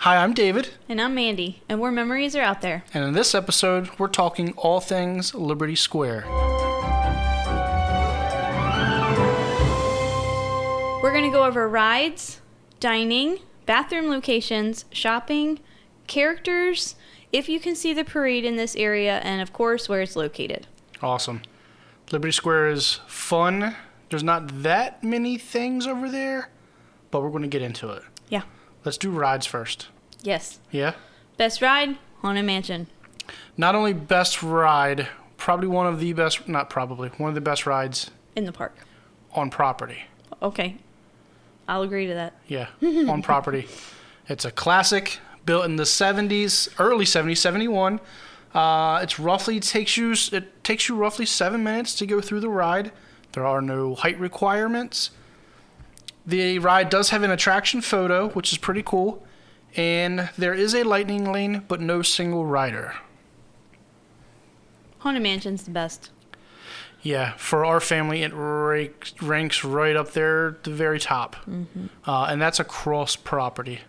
Hi, I'm David. And I'm Mandy, and we're Memories Are Out There. And in this episode, we're talking all things Liberty Square. We're going to go over rides, dining, bathroom locations, shopping, characters, if you can see the parade in this area, and of course, where it's located. Awesome. Liberty Square is fun. There's not that many things over there, but we're going to get into it. Yeah. Let's do rides first. Yes. Yeah? Best ride, Haunted Mansion. Not only best ride, one of the best rides In the park. on property. Okay. I'll agree to that. Yeah, on property. It's a classic, built in the 70s, early 70s, 71. It takes you roughly 7 minutes to go through the ride. There are no height requirements. The ride does have an attraction photo, which is pretty cool. And there is a lightning lane, but no single rider. Haunted Mansion's the best. Yeah, for our family, it ranks right up there at the very top. Mm-hmm. And that's across property,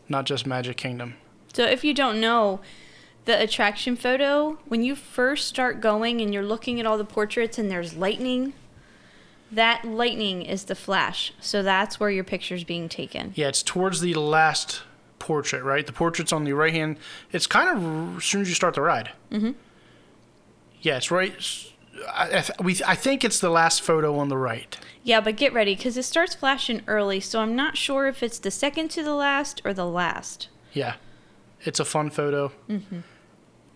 not just Magic Kingdom. So if you don't know, the attraction photo, when you first start going and you're looking at all the portraits and there's lightning, that lightning is the flash. So that's where your picture's being taken. Yeah, it's towards the last portrait, right? The portrait's on the right hand. It's kind of as soon as you start the ride. Mm-hmm. Yeah, it's right. I think it's the last photo on the right. Yeah, but get ready because it starts flashing early. So I'm not sure if it's the second to the last or the last. Yeah, it's a fun photo. Mm-hmm.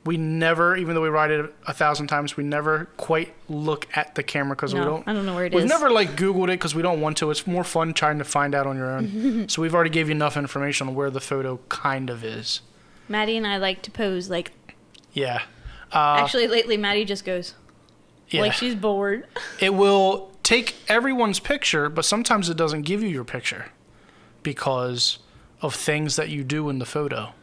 We never, even though we ride it 1,000 times, we never quite look at the camera because I don't know where it is. We've never Googled it because we don't want to. It's more fun trying to find out on your own. So we've already gave you enough information on where the photo kind of is. Maddie and I like to pose Yeah. Actually, lately Maddie just goes Yeah. she's bored. It will take everyone's picture, but sometimes it doesn't give you your picture because of things that you do in the photo.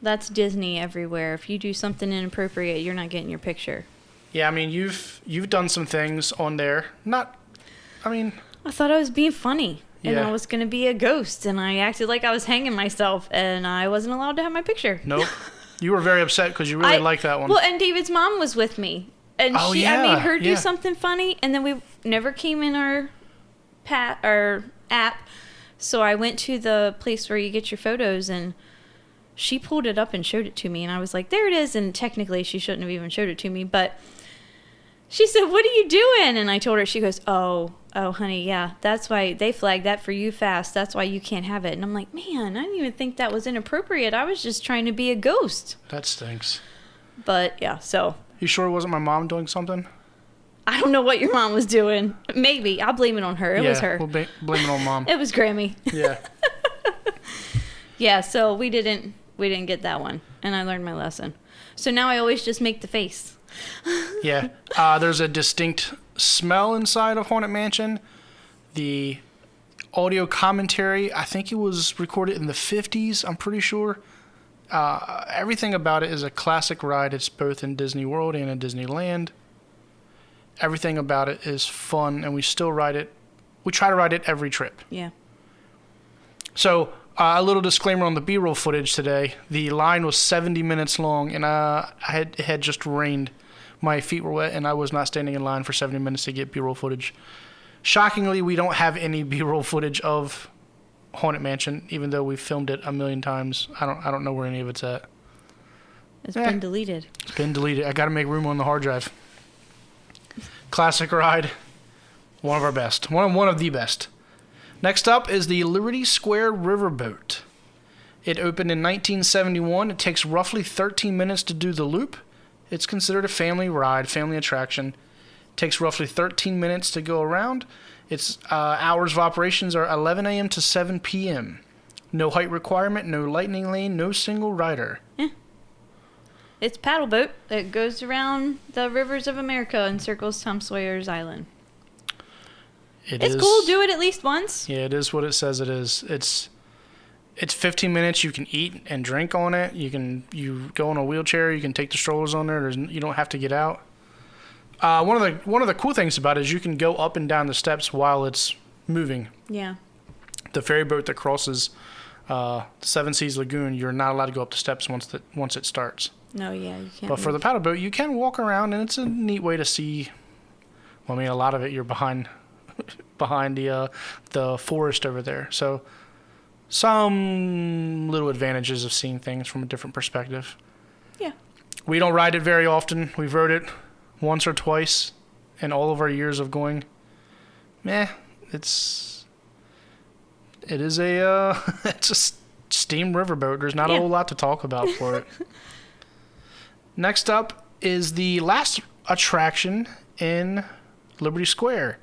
That's Disney everywhere. If you do something inappropriate, you're not getting your picture. Yeah, I mean, you've done some things on there. I thought I was being funny. And Yeah. I was going to be a ghost. And I acted like I was hanging myself. And I wasn't allowed to have my picture. Nope. You were very upset because you really liked that one. Well, and David's mom was with me. And I made her do something funny. And then we never came in our app. So I went to the place where you get your photos. And she pulled it up and showed it to me. And I was like, there it is. And technically, she shouldn't have even showed it to me. But she said, what are you doing? And I told her, she goes, oh, honey, yeah. That's why they flagged that for you fast. That's why you can't have it. And I'm like, man, I didn't even think that was inappropriate. I was just trying to be a ghost. That stinks. But, yeah, so. You sure it wasn't my mom doing something? I don't know what your mom was doing. Maybe. I'll blame it on her. It was her. We'll blame it on Mom. It was Grammy. Yeah. Yeah, so we didn't get that one. And I learned my lesson. So now I always just make the face. Yeah. There's a distinct smell inside of Haunted Mansion. The audio commentary, I think it was recorded in the 50s, I'm pretty sure. Everything about it is a classic ride. It's both in Disney World and in Disneyland. Everything about it is fun, and we still ride it. We try to ride it every trip. Yeah. So, a little disclaimer on the B-roll footage today. The line was 70 minutes long, and it had just rained. My feet were wet, and I was not standing in line for 70 minutes to get B-roll footage. Shockingly, we don't have any B-roll footage of Haunted Mansion, even though we've filmed it a million times. I don't know where any of it's at. It's been deleted. It's been deleted. I got to make room on the hard drive. Classic ride. One of our best. One of the best. Next up is the Liberty Square Riverboat. It opened in 1971. It takes roughly 13 minutes to do the loop. It's considered a family ride, family attraction. It takes roughly 13 minutes to go around. Its hours of operations are 11 a.m. to 7 p.m. No height requirement, no lightning lane, no single rider. Yeah. It's a paddle boat that goes around the rivers of America and circles Tom Sawyer's Island. It's cool. Do it at least once. Yeah, it is what it says it is. It's 15 minutes. You can eat and drink on it. You go in a wheelchair. You can take the strollers on there. You don't have to get out. One of the cool things about it is you can go up and down the steps while it's moving. Yeah. The ferry boat that crosses Seven Seas Lagoon, you're not allowed to go up the steps once it starts. No, yeah, you can't. But for the paddle boat, you can walk around, and it's a neat way to see. Well, I mean, a lot of it you're behind the forest over there. So some little advantages of seeing things from a different perspective. Yeah. We don't ride it very often. We've rode it once or twice in all of our years of going. It's a steam riverboat. There's not a whole lot to talk about for it. Next up is the last attraction in Liberty Square.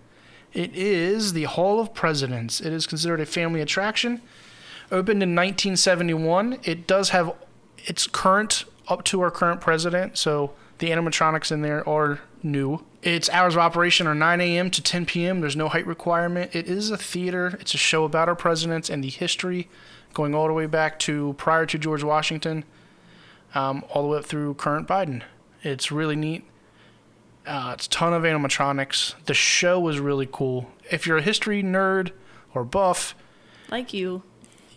It is the Hall of Presidents. It is considered a family attraction. Opened in 1971. It does have its up to our current president, so the animatronics in there are new. Its hours of operation are 9 a.m. to 10 p.m. There's no height requirement. It is a theater. It's a show about our presidents and the history going all the way back to prior to George Washington, all the way up through current Biden. It's really neat. It's a ton of animatronics. The show was really cool. If you're a history nerd or buff, like you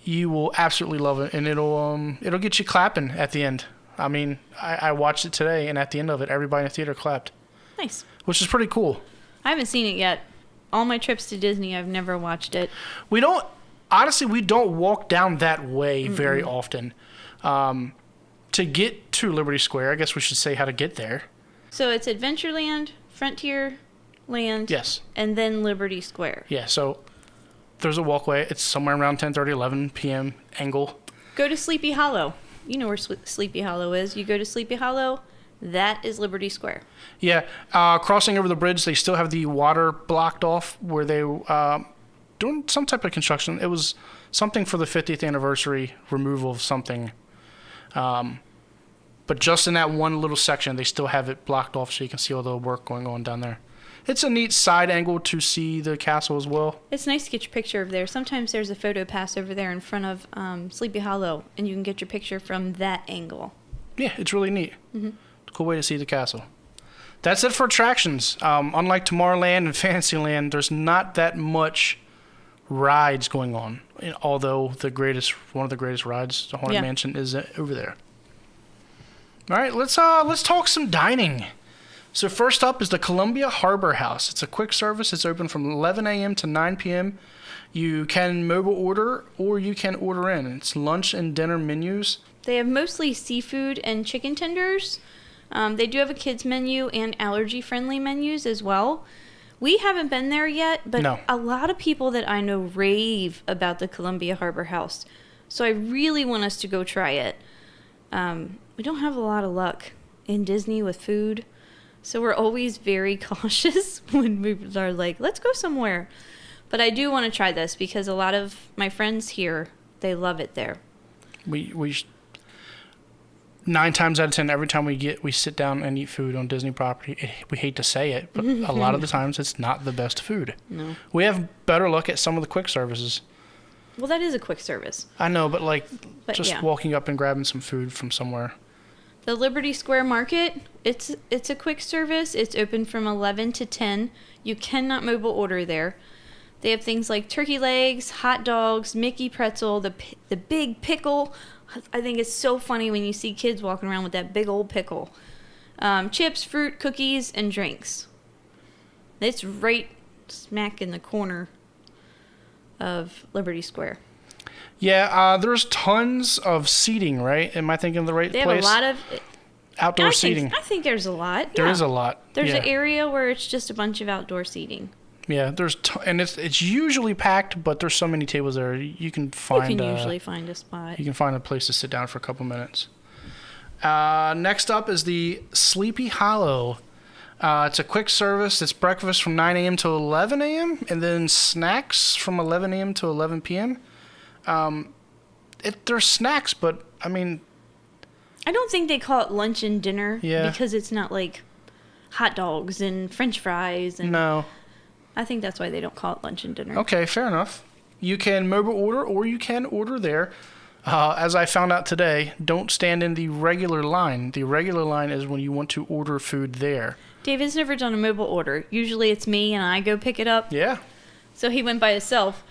will absolutely love it, and it'll get you clapping at the end. I mean, I watched it today, and at the end of it, everybody in the theater clapped. Nice. Which is pretty cool. I haven't seen it yet. All my trips to Disney, I've never watched it. We don't walk down that way very often. To get to Liberty Square, I guess we should say how to get there. So it's Adventureland, Frontierland, yes, and then Liberty Square. Yeah, so there's a walkway. It's somewhere around 10:30, 11 p.m. angle. Go to Sleepy Hollow. You know where Sleepy Hollow is. You go to Sleepy Hollow, that is Liberty Square. Yeah, crossing over the bridge, they still have the water blocked off where they doing some type of construction. It was something for the 50th anniversary removal of something. But just in that one little section, they still have it blocked off so you can see all the work going on down there. It's a neat side angle to see the castle as well. It's nice to get your picture over there. Sometimes there's a photo pass over there in front of Sleepy Hollow, and you can get your picture from that angle. Yeah, it's really neat. Mm-hmm. It's a cool way to see the castle. That's it for attractions. Unlike Tomorrowland and Fantasyland, there's not that much rides going on. Although one of the greatest rides, the Haunted Mansion, is over there. All right, let's talk some dining. So first up is the Columbia Harbor House. It's a quick service. It's open from 11 a.m. to 9 p.m. You can mobile order or you can order in. It's lunch and dinner menus. They have mostly seafood and chicken tenders. They do have a kids menu and allergy-friendly menus as well. We haven't been there yet, but a lot of people that I know rave about the Columbia Harbor House. So I really want us to go try it. We don't have a lot of luck in Disney with food, so we're always very cautious when we are like, let's go somewhere. But I do want to try this because a lot of my friends here, they love it there. We 9 times out of 10, every time we sit down and eat food on Disney property, we hate to say it, but a lot of the times it's not the best food. No. We have better luck at some of the quick services. Well, that is a quick service. I know, but walking up and grabbing some food from somewhere. The Liberty Square Market, it's a quick service. It's open from 11 to 10. You cannot mobile order there. They have things like turkey legs, hot dogs, Mickey pretzel, the big pickle. I think it's so funny when you see kids walking around with that big old pickle. Chips, fruit, cookies, and drinks. It's right smack in the corner of Liberty Square. Yeah, there's tons of seating, right? Am I thinking of the right place? They have a lot of outdoor seating. I think there's a lot. There is a lot. There's an area where it's just a bunch of outdoor seating. Yeah, and it's usually packed, but there's so many tables there. You can usually find a spot. You can find a place to sit down for a couple minutes. Next up is the Sleepy Hollow. It's a quick service. It's breakfast from 9 a.m. to 11 a.m. and then snacks from 11 a.m. to 11 p.m. There's snacks, but I mean, I don't think they call it lunch and dinner because it's not like hot dogs and French fries. And no. I think that's why they don't call it lunch and dinner. Okay, fair enough. You can mobile order or you can order there. As I found out today, don't stand in the regular line. The regular line is when you want to order food there. David's never done a mobile order. Usually it's me and I go pick it up. Yeah. So he went by himself.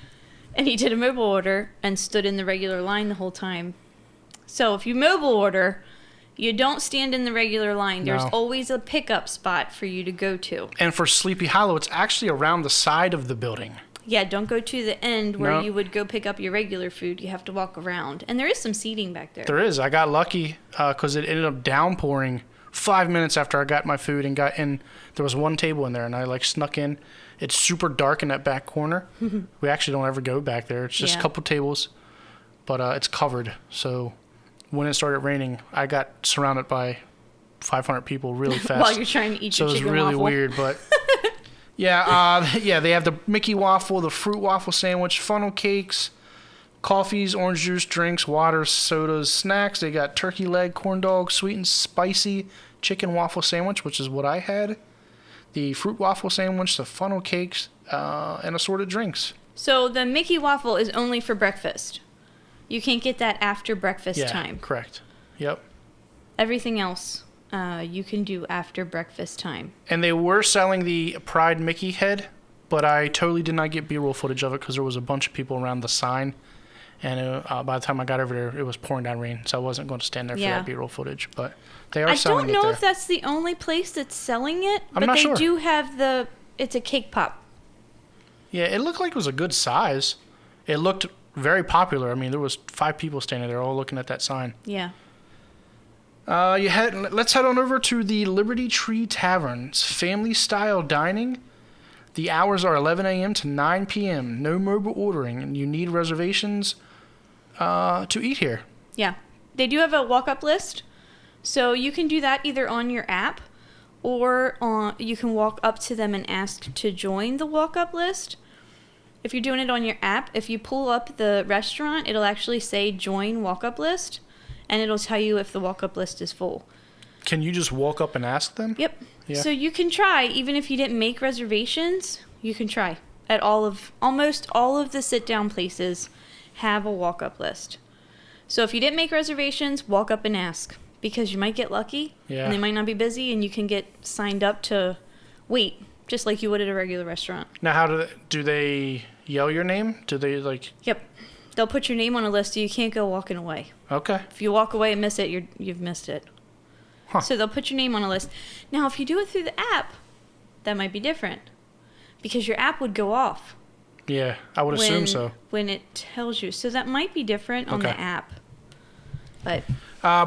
And he did a mobile order and stood in the regular line the whole time. So if you mobile order, you don't stand in the regular line. There's always a pickup spot for you to go to. And for Sleepy Hollow, it's actually around the side of the building. Yeah, don't go to the end where you would go pick up your regular food. You have to walk around. And there is some seating back there. There is. I got lucky because it ended up downpouring 5 minutes after I got my food and got in. There was one table in there, and I like snuck in. It's super dark in that back corner. We actually don't ever go back there. It's just a couple tables, but it's covered. So when it started raining, I got surrounded by 500 people really fast. While you're trying to eat your chicken waffle. So it was really weird, but... Yeah, they have the Mickey waffle, the fruit waffle sandwich, funnel cakes, coffees, orange juice, drinks, water, sodas, snacks. They got turkey leg, corn dog, sweet and spicy chicken waffle sandwich, which is what I had, the fruit waffle sandwich, the funnel cakes, and assorted drinks. So the Mickey waffle is only for breakfast. You can't get that after breakfast time. Yeah, correct. Yep. Everything else... you can do after breakfast time. And they were selling the Pride Mickey head, but I totally did not get B-roll footage of it because there was a bunch of people around the sign. And by the time I got over there, it was pouring down rain, so I wasn't going to stand there for that B-roll footage. But they are selling it there. I don't know if that's the only place that's selling it, but they do have it's a cake pop. Yeah, it looked like it was a good size. It looked very popular. I mean, there was 5 people standing there all looking at that sign. Yeah. Let's head on over to the Liberty Tree Tavern. It's family-style dining. The hours are 11 a.m. to 9 p.m. No mobile ordering, and you need reservations to eat here. Yeah. They do have a walk-up list, so you can do that either on your app or you can walk up to them and ask to join the walk-up list. If you're doing it on your app, if you pull up the restaurant, it'll actually say join walk-up list. And it'll tell you if the walk-up list is full. Can you just walk up and ask them? Yep. Yeah. So you can try, even if you didn't make reservations, you can try. At almost all of the sit-down places have a walk-up list. So if you didn't make reservations, walk up and ask. Because you might get lucky, and they might not be busy, and you can get signed up to wait, just like you would at a regular restaurant. Now, how do they yell your name? Do they, like... Yep. They'll put your name on a list so you can't go walking away. Okay. If you walk away and miss it, you've missed it. Huh. So they'll put your name on a list. Now, if you do it through the app, that might be different. Because your app would go off. Yeah, I would assume so. When it tells you. So that might be different on the app. But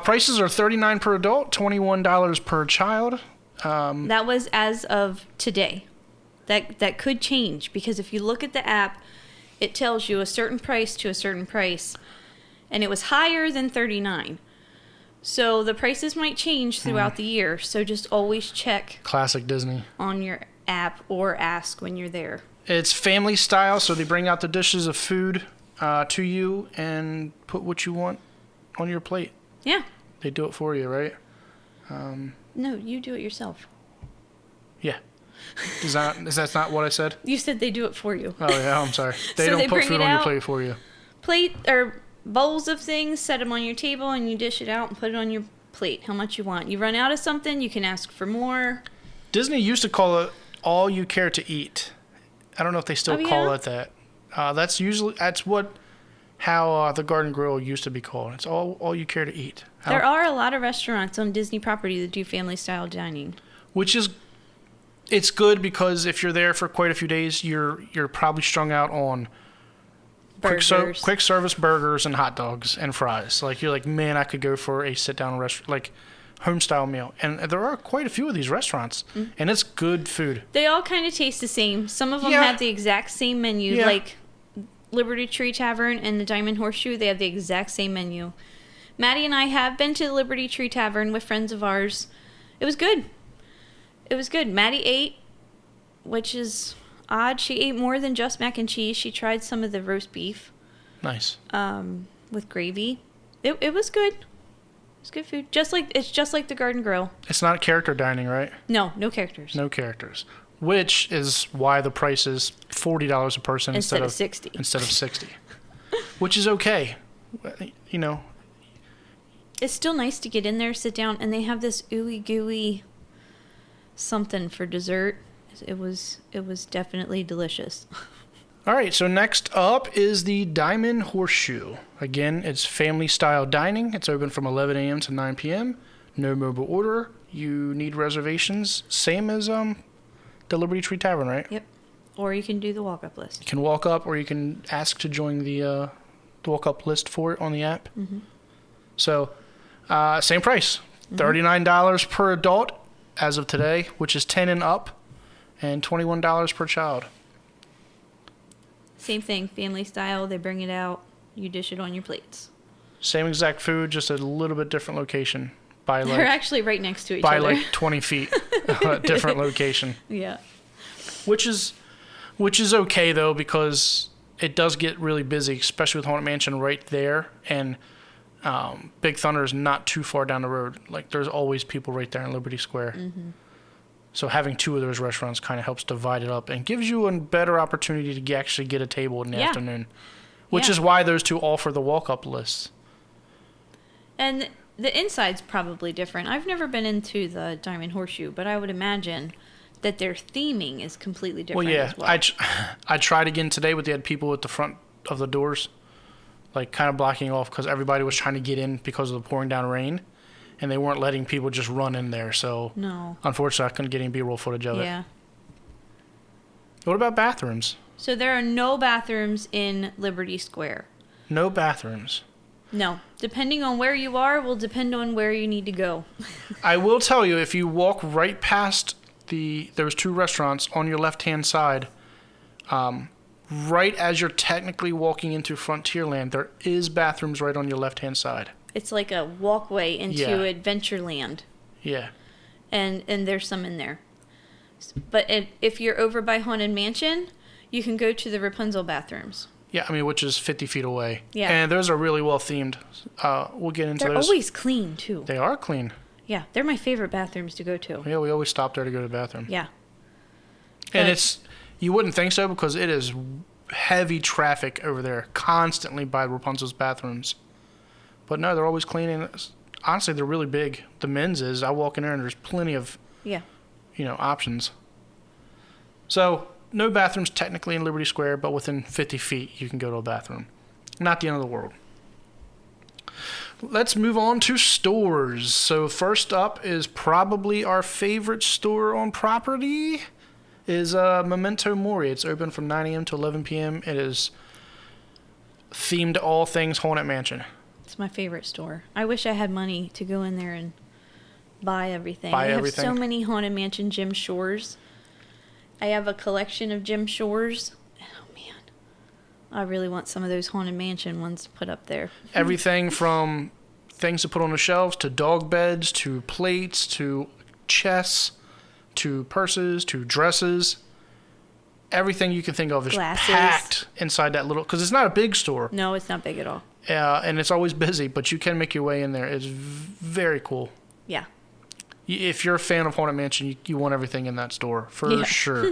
prices are $39 per adult, $21 per child. That was as of today. That could change. Because if you look at the app... It tells you a certain price to a certain price. And it was higher than $39. So the prices might change throughout the year. So just always check. Classic Disney. On your app or ask when you're there. It's family style, so they bring out the dishes of food to you and put what you want on your plate. Yeah. They do it for you, right? No, you do it yourself. Yeah. Is that not what I said? You said they do it for you. Oh, yeah, I'm sorry. They don't put food on your plate for you. Plate or bowls of things, set them on your table, and you dish it out and put it on your plate, how much you want. You run out of something, you can ask for more. Disney used to call it all you care to eat. I don't know if they still call it that. That's how the Garden Grill used to be called. It's all you care to eat. There are a lot of restaurants on Disney property that do family-style dining. Which is... It's good because if you're there for quite a few days, you're probably strung out on quick service burgers and hot dogs and fries. Like you're like, man, I could go for a sit down restaurant, like home style meal. And there are quite a few of these restaurants, and it's good food. They all kind of taste the same. Some of them have the exact same menu, like Liberty Tree Tavern and the Diamond Horseshoe. They have the exact same menu. Maddie and I have been to the Liberty Tree Tavern with friends of ours. It was good. It was good. Maddie ate, which is odd. She ate more than just mac and cheese. She tried some of the roast beef. Nice. With gravy. It was good. It was good food. It's just like the Garden Grill. It's not character dining, right? No characters. No characters. Which is why the price is $40 a person instead of $60. Instead of $60. Which is okay. You know. It's still nice to get in there, sit down, and they have this ooey gooey something for dessert. It was definitely delicious. All right, so next up is the Diamond Horseshoe. Again, it's family-style dining. It's open from 11 a.m. to 9 p.m. No mobile order. You need reservations, same as the Liberty Tree Tavern, right? Yep. Or you can do the walk-up list. You can walk up, or you can ask to join the walk-up list for it on the app. Mm-hmm. So, same price, $39 per adult as of today, which is 10 and up, and $21 per child. Same thing, family style. They bring it out. You dish it on your plates. Same exact food, just a little bit different location. They're actually right next to each other. By like 20 feet, different location. Yeah. Which is okay though, because it does get really busy, especially with Haunted Mansion right there, and Big Thunder is not too far down the road. Like there's always people right there in Liberty Square. Mm-hmm. So having two of those restaurants kind of helps divide it up and gives you a better opportunity to actually get a table in the afternoon, which is why those two offer the walk-up lists. And the inside's probably different. I've never been into the Diamond Horseshoe, but I would imagine that their theming is completely different as well. I tried again today, but they had people at the front of the doors, like kind of blocking off because everybody was trying to get in because of the pouring down rain. And they weren't letting people just run in there, so unfortunately I couldn't get any B-roll footage of it. Yeah. What about bathrooms? So there are no bathrooms in Liberty Square. No bathrooms? No. Depending on where you are will depend on where you need to go. I will tell you, if you walk right past those two restaurants on your left-hand side, right as you're technically walking into Frontierland, there is bathrooms right on your left-hand side. It's like a walkway into Adventureland. Yeah. And there's some in there. But if you're over by Haunted Mansion, you can go to the Rapunzel bathrooms. Yeah, I mean, which is 50 feet away. Yeah. And those are really well themed. We'll get into those. They're always clean, too. They are clean. Yeah, they're my favorite bathrooms to go to. Yeah, we always stop there to go to the bathroom. Yeah. And you wouldn't think so because it is heavy traffic over there, constantly by Rapunzel's bathrooms. But no, they're always clean, and honestly, they're really big. The men's is, I walk in there and there's plenty of, options. So, no bathrooms technically in Liberty Square, but within 50 feet, you can go to a bathroom. Not the end of the world. Let's move on to stores. So, first up is probably our favorite store on property, is Memento Mori. It's open from 9 a.m. to 11 p.m. It is themed all things Haunted Mansion. It's my favorite store. I wish I had money to go in there and buy everything. I have so many Haunted Mansion Jim Shores. I have a collection of Jim Shores. Oh, man. I really want some of those Haunted Mansion ones put up there. Everything from things to put on the shelves to dog beds to plates to chests to purses to dresses. Everything you can think of is packed inside that little... Because it's not a big store. No, it's not big at all. And it's always busy, but you can make your way in there. It's very cool. Yeah. If you're a fan of Haunted Mansion, you want everything in that store, for sure.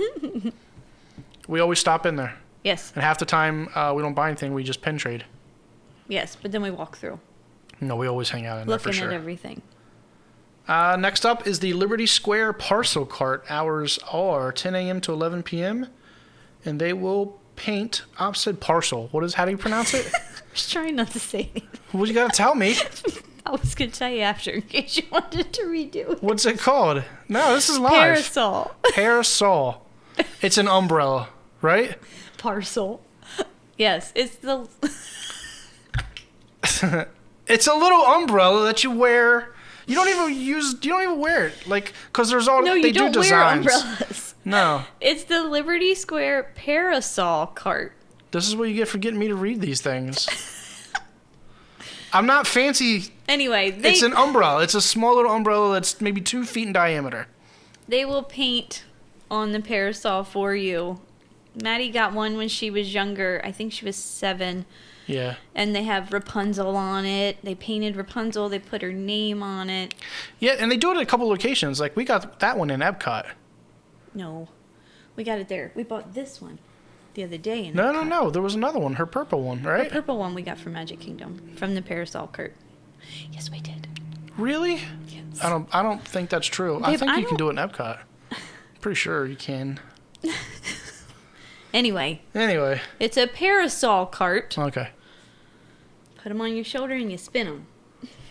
We always stop in there. Yes. And half the time, we don't buy anything, we just pen trade. Yes, but then we walk through. No, we always hang out in there for sure. Looking at everything. Next up is the Liberty Square Parcel Cart. Hours are 10 a.m. to 11 p.m. And they will paint opposite parcel. How do you pronounce it? I was trying not to say anything. Well, you got to tell me. I was going to tell you after in case you wanted to redo it. What's it called? No, this is live. Parasol. Parasol. It's an umbrella, right? Parcel. Yes, it's the... It's a little umbrella that you wear. You don't even wear it. Like, because there's all... No, you don't wear umbrellas. No. It's the Liberty Square Parasol Cart. This is what you get for getting me to read these things. I'm not fancy. Anyway, it's an umbrella. It's a small little umbrella that's maybe 2 feet in diameter. They will paint on the parasol for you. Maddie got one when she was younger. I think she was 7. Yeah. And they have Rapunzel on it. They painted Rapunzel. They put her name on it. Yeah, and they do it at a couple locations. Like, we got that one in Epcot. No. We got it there. We bought this one the other day in No, Epcot. no. There was another one. Her purple one, right? The purple one we got from Magic Kingdom. From the Parasol Cart. Yes, we did. Really? Yes. I don't think that's true. Babe, I think you can do it in Epcot. Pretty sure you can. Anyway. Anyway. It's a parasol cart. Okay. Put them on your shoulder and you spin them.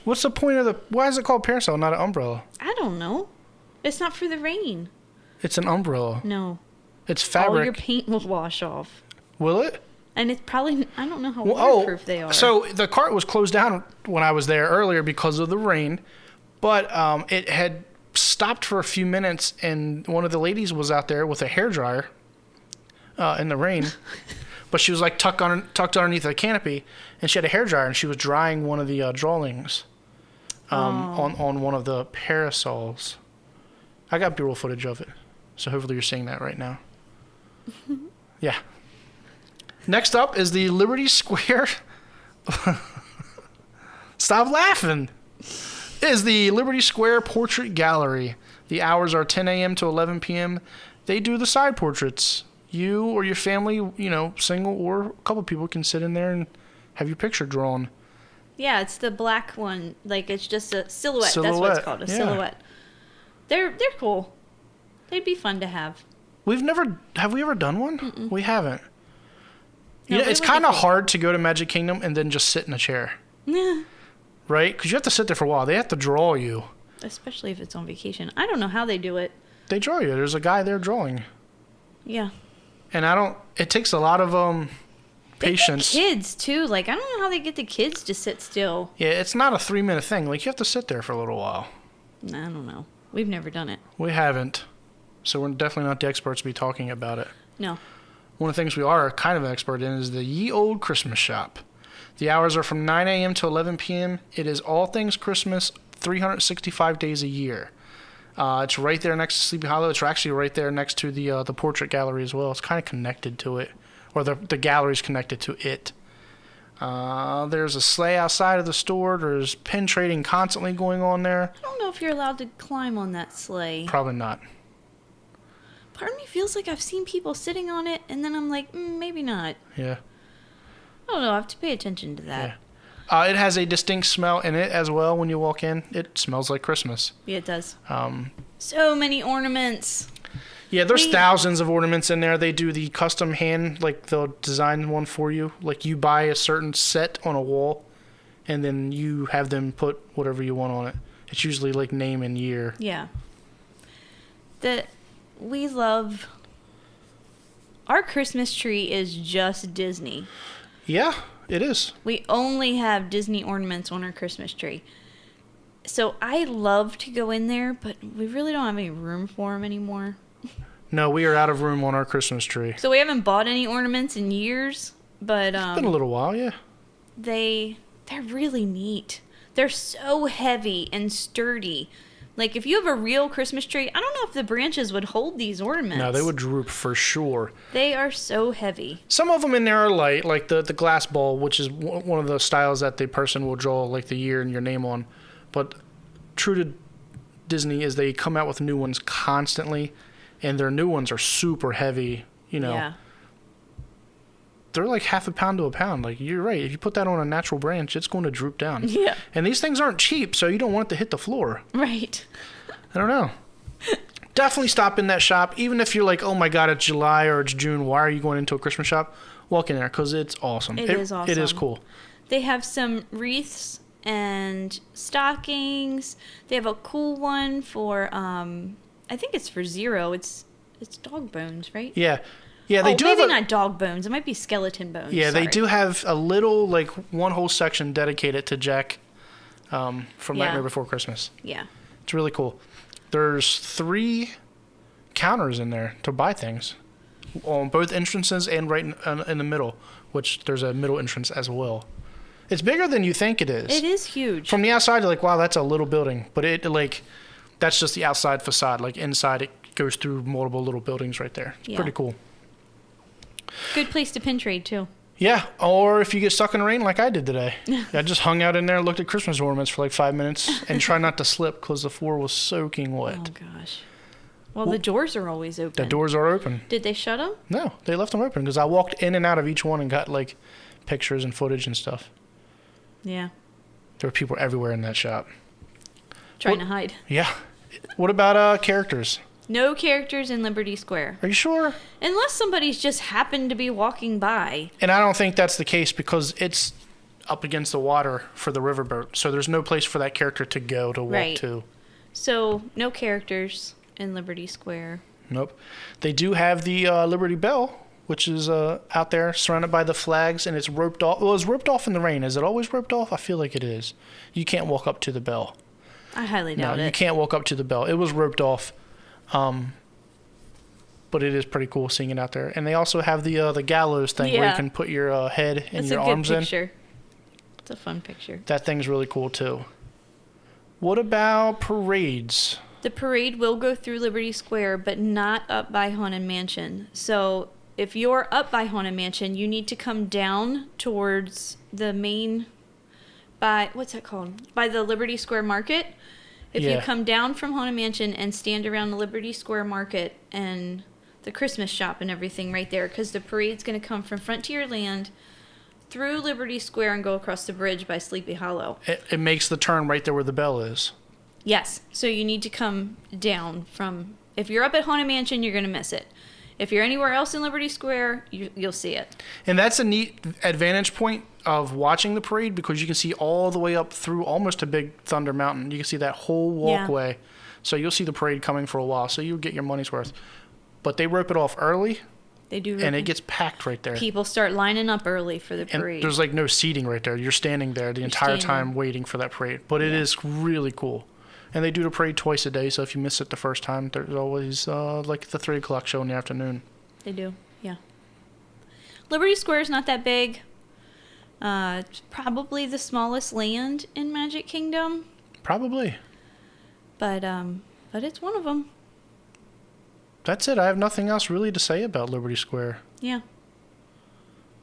What's the point of the... Why is it called parasol, not an umbrella? I don't know. It's not for the rain. It's an umbrella. No. It's fabric. All your paint will wash off. Will it? And it's probably... I don't know how waterproof they are. So the cart was closed down when I was there earlier because of the rain. But it had stopped for a few minutes, and one of the ladies was out there with a hairdryer in the rain. But she was like tucked underneath the canopy, and she had a hairdryer, and she was drying one of the drawings on one of the parasols. I got B-roll footage of it, so hopefully you're seeing that right now. Yeah. Next up is the Liberty Square. Stop laughing. Is the Liberty Square Portrait Gallery. The hours are 10 a.m. to 11 p.m. They do the side portraits. You or your family, you know, single or a couple people can sit in there and have your picture drawn. Yeah, it's the black one. Like, it's just a silhouette. That's what it's called, a silhouette. They're cool. They'd be fun to have. Have we ever done one? Mm-mm. We haven't. No, it's kind of hard to go to Magic Kingdom and then just sit in a chair. Yeah. Right? Because you have to sit there for a while. They have to draw you. Especially if it's on vacation. I don't know how they do it. They draw you. There's a guy there drawing. Yeah. And it takes a lot of patience. They get kids, too. Like, I don't know how they get the kids to sit still. Yeah, it's not a 3-minute thing. Like, you have to sit there for a little while. I don't know. We've never done it. We haven't. So we're definitely not the experts to be talking about it. No. One of the things we are kind of an expert in is the Ye Old Christmas Shop. The hours are from 9 a.m. to 11 p.m. It is all things Christmas, 365 days a year. It's right there next to Sleepy Hollow. It's actually right there next to the portrait gallery as well. It's kind of connected to it, or the gallery's connected to it. There's a sleigh outside of the store. There's pin trading constantly going on there. I don't know if you're allowed to climb on that sleigh. Probably not. Part of me feels like I've seen people sitting on it, and then I'm like, maybe not. Yeah. I don't know. I have to pay attention to that. Yeah. It has a distinct smell in it as well when you walk in. It smells like Christmas. Yeah, it does. So many ornaments. Yeah, there's thousands of ornaments in there. They do the custom hand, like they'll design one for you. Like you buy a certain set on a wall, and then you have them put whatever you want on it. It's usually like name and year. Yeah. We love... Our Christmas tree is just Disney. Yeah, it is. We only have Disney ornaments on our Christmas tree. So I love to go in there, but we really don't have any room for them anymore. No, we are out of room on our Christmas tree. So we haven't bought any ornaments in years, but... It's been a little while, yeah. They're really neat. They're so heavy and sturdy. Like, if you have a real Christmas tree, I don't know if the branches would hold these ornaments. No, they would droop for sure. They are so heavy. Some of them in there are light, like the glass ball, which is one of the styles that the person will draw like the year and your name on. But true to Disney is they come out with new ones constantly, and their new ones are super heavy, you know. Yeah. They're like half a pound to a pound. Like, you're right. If you put that on a natural branch, it's going to droop down. Yeah. And these things aren't cheap, so you don't want it to hit the floor. Right. I don't know. Definitely stop in that shop. Even if you're like, oh my God, it's July or it's June. Why are you going into a Christmas shop? Walk in there because it's awesome. It is awesome. It is cool. They have some wreaths and stockings. They have a cool one for, I think it's for Zero. It's dog bones, right? Yeah. Yeah, they do maybe have not dog bones. It might be skeleton bones. Yeah, Sorry. they do have a little, like, one whole section dedicated to Jack from Nightmare Before Christmas. Yeah. It's really cool. There's 3 counters in there to buy things on both entrances and right in the middle, which there's a middle entrance as well. It's bigger than you think it is. It is huge. From the outside, you're like, wow, that's a little building. But that's just the outside facade. Like, inside, it goes through multiple little buildings right there. It's pretty cool. Good place to pin trade, too. Yeah, or if you get stuck in the rain like I did today. I just hung out in there and looked at Christmas ornaments for like 5 minutes and tried not to slip because the floor was soaking wet. Oh, gosh. Well, the doors are always open. The doors are open. Did they shut them? No, they left them open because I walked in and out of each one and got like pictures and footage and stuff. Yeah. There were people everywhere in that shop. Trying to hide. Yeah. What about characters? No characters in Liberty Square. Are you sure? Unless somebody's just happened to be walking by. And I don't think that's the case because it's up against the water for the riverboat. So there's no place for that character to go to walk to. So no characters in Liberty Square. Nope. They do have the Liberty Belle, which is out there surrounded by the flags, and it's roped off. Well, it's roped off in the rain. Is it always roped off? I feel like it is. You can't walk up to the Belle. I highly doubt it. No, you can't walk up to the Belle. It was roped off. But it is pretty cool seeing it out there. And they also have the gallows thing where you can put your head and your arms in. It's a good picture. It's a fun picture. That thing's really cool too. What about parades? The parade will go through Liberty Square, but not up by Haunted Mansion. So if you're up by Haunted Mansion, you need to come down towards the main, what's that called? By the Liberty Square Market. If you come down from Haunted Mansion and stand around the Liberty Square Market and the Christmas shop and everything right there, because the parade's going to come from Frontierland through Liberty Square and go across the bridge by Sleepy Hollow. It makes the turn right there where the Belle is. Yes. So you need to come down from... If you're up at Haunted Mansion, you're going to miss it. If you're anywhere else in Liberty Square, you'll see it. And that's a neat advantage point of watching the parade because you can see all the way up through almost to Big Thunder Mountain. You can see that whole walkway. Yeah. So you'll see the parade coming for a while. So you'll get your money's worth. But they rope it off early. They do. And it gets packed right there. People start lining up early for the parade. And there's like no seating right there. You're standing there the entire time waiting for that parade. But it is really cool. And they do the parade twice a day, so if you miss it the first time, there's always like the 3 o'clock show in the afternoon. They do, yeah. Liberty Square is not that big. It's probably the smallest land in Magic Kingdom. Probably. But it's one of them. That's it. I have nothing else really to say about Liberty Square. Yeah.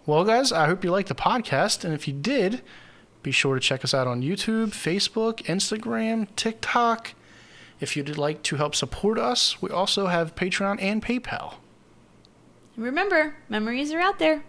Well, guys, I hope you liked the podcast, and if you did... Be sure to check us out on YouTube, Facebook, Instagram, TikTok. If you'd like to help support us, we also have Patreon and PayPal. Remember, memories are out there.